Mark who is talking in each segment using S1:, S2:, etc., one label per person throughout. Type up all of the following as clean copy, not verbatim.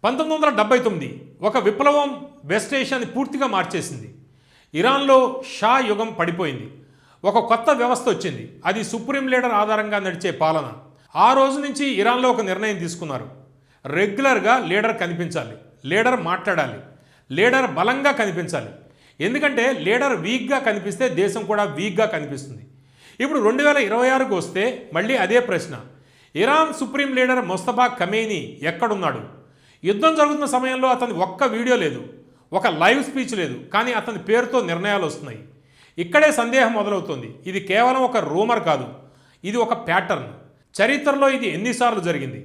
S1: 1979 ఒక విప్లవం వెస్ట్ ఏషియాని పూర్తిగా మార్చేసింది. ఇరాన్లో షా యుగం పడిపోయింది. ఒక కొత్త వ్యవస్థ వచ్చింది. అది సుప్రీం లీడర్ ఆధారంగా నడిచే పాలన. ఆ రోజు నుంచి ఇరాన్లో ఒక నిర్ణయం తీసుకున్నారు. రెగ్యులర్గా లీడర్ కనిపించాలి, లీడర్ మాట్లాడాలి, లీడర్ బలంగా కనిపించాలి. ఎందుకంటే లీడర్ వీక్గా కనిపిస్తే దేశం కూడా వీక్గా కనిపిస్తుంది. ఇప్పుడు 2026కు వస్తే మళ్ళీ అదే ప్రశ్న. Iran supreme leader Mustafa Khamenei ఎక్కడున్నాడు? యుద్ధం జరుగుతున్న సమయంలో అతని ఒక్క వీడియో లేదు, ఒక లైవ్ స్పీచ్ లేదు, కానీ అతని పేరుతో నిర్ణయాలు వస్తున్నాయి. ఇక్కడే సందేహం మొదలవుతుంది. ఇది కేవలం ఒక రూమర్ కాదు, ఇది ఒక ప్యాటర్న్. చరిత్రలో ఇది ఎన్నిసార్లు జరిగింది?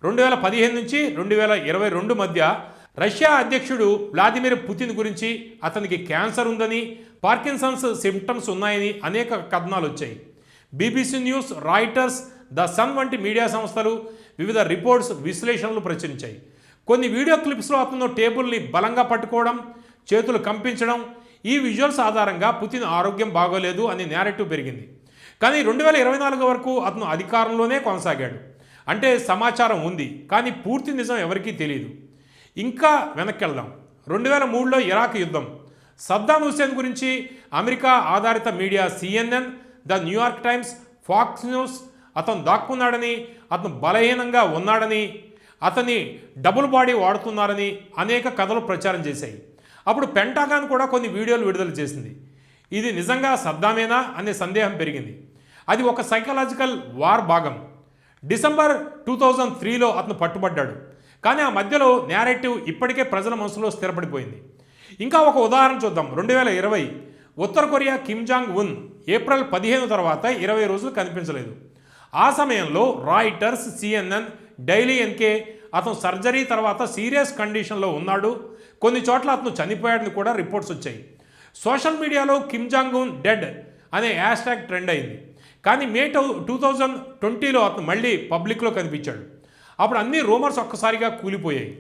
S1: 2015 నుంచి 2022 మధ్య రష్యా అధ్యక్షుడు వ్లాదిమిర్ పుతిన్ గురించి అతనికి క్యాన్సర్ ఉందని, పార్కిన్సన్స్ సిమ్టమ్స్ ఉన్నాయని అనేక కథనాలు వచ్చాయి. BBC news, Reuters, the Sun వంటి మీడియా సంస్థలు వివిధ రిపోర్ట్స్, విశ్లేషణలు ప్రచురించాయి. కొన్ని వీడియో క్లిప్స్లో అతను టేబుల్ని బలంగా పట్టుకోవడం, చేతులు కంపించడం, ఈ విజువల్స్ ఆధారంగా పుతిన్ ఆరోగ్యం బాగోలేదు అని నేరేటివ్ పెరిగింది. కానీ 2024 వరకు అతను అధికారంలోనే కొనసాగాడు. అంటే సమాచారం ఉంది, కానీ పూర్తి నిజం ఎవరికీ తెలియదు. ఇంకా వెనక్కి వెళ్దాం. 2003లో ఇరాక్ యుద్ధం. సద్దాం హుస్సేన్ గురించి అమెరికా ఆధారిత media CNN, the New York times, Fox News అతను దాక్కున్నాడని, అతను బలహీనంగా ఉన్నాడని, అతని డబుల్ బాడీ వాడుతున్నారని అనేక కథలు ప్రచారం చేశాయి. అప్పుడు పెంటాగాన్ కూడా కొన్ని వీడియోలు విడుదల చేసింది. ఇది నిజంగా సద్దామేనా అనే సందేహం పెరిగింది. అది ఒక సైకలాజికల్ వార్ భాగం. డిసెంబర్ 2003లో అతను పట్టుబడ్డాడు. కానీ ఆ మధ్యలో నేరేటివ్ ఇప్పటికే ప్రజల మనసులో స్థిరపడిపోయింది. ఇంకా ఒక ఉదాహరణ చూద్దాం. 2020 ఉత్తర Korea Kim Jong Un April 15 తర్వాత 20 రోజులు కనిపించలేదు. ఆ సమయంలో రాయిటర్స్, CNN, డైలీ NK అతను సర్జరీ తర్వాత సీరియస్ కండిషన్లో ఉన్నాడు, కొన్ని చోట్ల అతను చనిపోయాడని కూడా రిపోర్ట్స్ వచ్చాయి. సోషల్ మీడియాలో కిమ్ జాంగ్ ఉన్ డెడ్ అనే హ్యాష్ట్యాగ్ ట్రెండ్ అయింది. కానీ మే 2020లో అతను మళ్ళీ పబ్లిక్లో కనిపించాడు. అప్పుడు అన్ని రూమర్స్ ఒక్కసారిగా కూలిపోయాయి.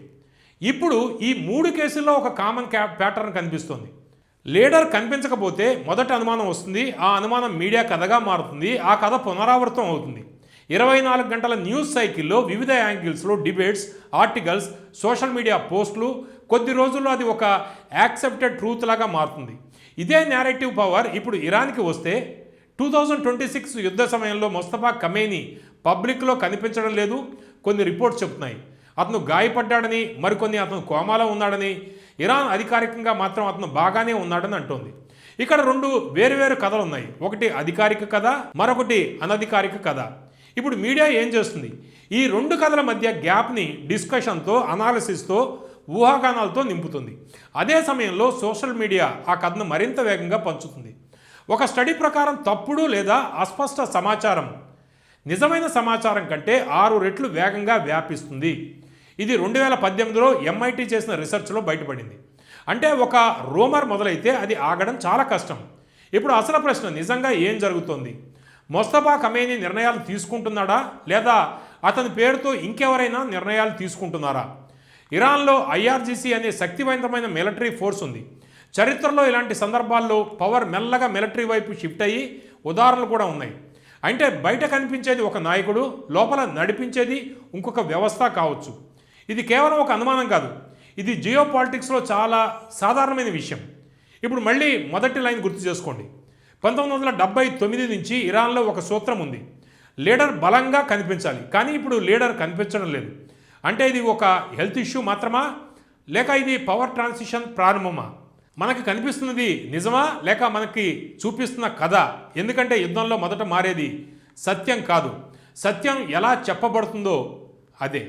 S1: ఇప్పుడు ఈ 3 కేసుల్లో ఒక కామన్ ప్యాటర్న్ కనిపిస్తుంది. లీడర్ కనిపించకపోతే మొదటి అనుమానం వస్తుంది, ఆ అనుమానం మీడియా కథగా మారుతుంది, ఆ కథ పునరావృతం అవుతుంది. 24 గంటల న్యూస్ సైకిల్లో వివిధ యాంగిల్స్లో డిబేట్స్, ఆర్టికల్స్, సోషల్ మీడియా పోస్టులు, కొద్ది రోజుల్లో అది ఒక యాక్సెప్టెడ్ ట్రూత్ లాగా మారుతుంది. ఇదే నేరేటివ్ పవర్ ఇప్పుడు ఇరాన్కి వస్తే 2026 యుద్ధ సమయంలో ముస్తఫా ఖమేనీ పబ్లిక్లో కనిపించడం లేదు. కొన్ని రిపోర్ట్స్ చెప్తున్నాయి అతను గాయపడ్డాడని, మరికొన్ని అతను కోమాలో ఉన్నాడని. ఇరాన్ అధికారికంగా మాత్రం అతను బాగానే ఉన్నాడని అంటోంది. ఇక్కడ 2 వేరువేరు కథలు ఉన్నాయి. ఒకటి అధికారిక కథ, మరొకటి అనధికారిక కథ. ఇప్పుడు మీడియా ఏం చేస్తుంది? ఈ 2 కథల మధ్య గ్యాప్ని డిస్కషన్తో, అనాలిసిస్తో, ఊహాగానాలతో నింపుతుంది. అదే సమయంలో సోషల్ మీడియా ఆ కథను మరింత వేగంగా పంచుతుంది. ఒక స్టడీ ప్రకారం తప్పుడు లేదా అస్పష్ట సమాచారం నిజమైన సమాచారం కంటే 6 రెట్లు వేగంగా వ్యాపిస్తుంది. ఇది 2018లో MIT చేసిన రీసెర్చ్లో బయటపడింది. అంటే ఒక రూమర్ మొదలైతే అది ఆగడం చాలా కష్టం. ఇప్పుడు అసలు ప్రశ్న, నిజంగా ఏం జరుగుతోంది? ముస్తఫా ఖమేనీ నిర్ణయాలు తీసుకుంటున్నాడా, లేదా అతని పేరుతో ఇంకెవరైనా నిర్ణయాలు తీసుకుంటున్నారా? ఇరాన్లో IRGC అనే శక్తివంతమైన మిలిటరీ ఫోర్స్ ఉంది. చరిత్రలో ఇలాంటి సందర్భాల్లో పవర్ మెల్లగా మిలిటరీ వైపు షిఫ్ట్ అయ్యి ఉదాహరణలు కూడా ఉన్నాయి. అంటే బయట కనిపించేది ఒక నాయకుడు, లోపల నడిపించేది ఇంకొక వ్యవస్థ కావచ్చు. ఇది కేవలం ఒక అనుమానం కాదు, ఇది జియో పాలిటిక్స్లో చాలా సాధారణమైన విషయం. ఇప్పుడు మళ్ళీ మొదటి లైన్ గుర్తు చేసుకోండి. 1979 నుంచి ఇరాన్లో ఒక సూత్రం ఉంది, లీడర్ బలంగా కనిపించాలి. కానీ ఇప్పుడు లీడర్ కనిపించడం లేదు. అంటే ఇది ఒక హెల్త్ ఇష్యూ మాత్రమా, లేక ఇది పవర్ ట్రాన్సిషన్ ప్రారంభమా? మనకి కనిపిస్తున్నది నిజమా, లేక మనకి చూపిస్తున్న కథ? ఎందుకంటే యుద్ధంలో మొదట మారేది సత్యం కాదు, సత్యం ఎలా చెప్పబడుతుందో అదే.